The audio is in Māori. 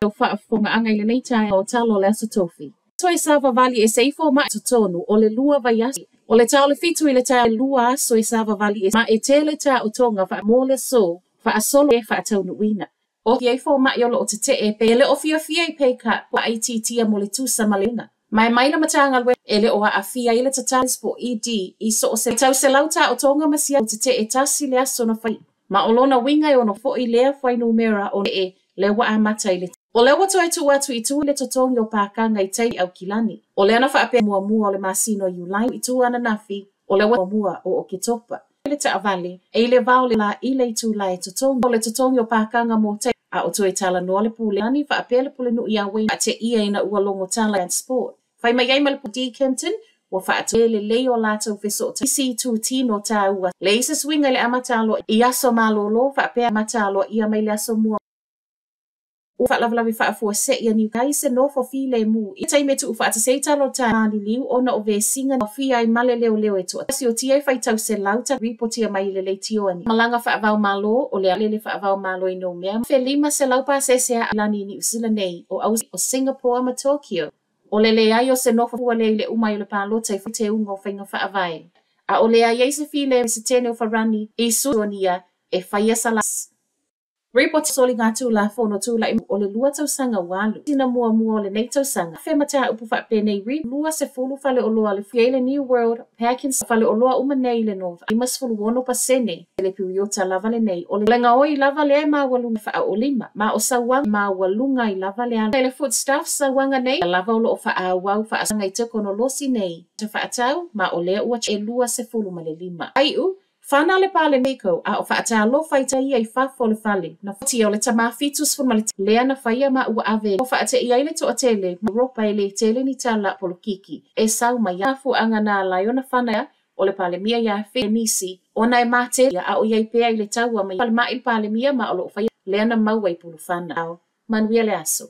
o whaafonga anga i le nei tae o talo le aso tofi. Toi Sava Valley e seifo ma to tonu o le lua vai asi. O le tau le fitu i le tae lua aso e Sava Valley e ma e tele tae o tonga wha mole so wha asolo e wha tau nuina. O ki eifo ma iolo o te te e pe ele o fia i pe ka po ITT a mole tusa malinga. Mai maina matanga lwe ele o a fia i le tatali spo ED i so o se tau se lauta o tonga masia o te te e tasi le aso na whai. Ma o lona winga e ono fo i lea whai numera o le wa a mata i le. O le watu ai tu atu i tu le totongi o pākanga i tei au kilani. O le ana whaapea mua o le masino yulai i tu ana nafi o le watu mua o ke topa. Le ta avale e le vau le la i le tu la e totongi. O le totongi o pākanga mo te a o tu e tala noa le pule ani whaapea le pule nu i awe a te ia ina ua longo tala and sport. Whai mai ai malapu D. Kempton wa whaatu le leo lātou fiso o tisi tu tino tā ua. Le isa swinga le amatalo i aso malolo whaapea matalo i a mai le aso mua. Ufa lavalavi whaafua se ia ni kai se no fo file mu. I tai me tu ufa ata se talo ta nani liu ona o ve singa o fia ai male leo e tu. Si o tia whai tau se lauta ripotia mai le tio ani. Malanga whaavau malo o le alele whaavau malo i no mea. Fe lima se laupa se se a lani ni usila nei o au o Singapore ma Tokyo. O le ai o se no fo le le umai le palo tai fute ungo whainga whaavai. A o le ai se file se tene o wharani i suonia e whaia salas. Report soli ngā tū la whono tū la o le lua tau sanga walu. Tina mua o le nei tau sanga. Whemata upu whape nei ri. Lua se fulu whale o loa le Fiele New World. Perkins whale o loa uma nei le nova. I mas fulu wono pasene. Le piuiota lava le nei. O le lenga oi lava le ma walunga wha o lima. Ma o sawang ma walunga I lava le ana. Le foodstuff sawanga nei. Lava o lo o wha wau wha asanga I teko no losi nei. Te wha atau ma o lea ua e lua se fulu ma le lima. Ai u. Whana le pale meko a o whaata lo whaita I ai whafo le whale. Na whati o le tama fitus formale lea na whaia ma ua ave. O whaata I ai le to a tele, ma ropa I le tele ni tala polo kiki. E sau ma iafu anga na laiona whanaya o le pale mia ia whi nisi. O na e mate a o iai pea I le taua ma pale ma I pale mia ma o lo whaia. Lea na maua I pulu whana. Manuia le aso.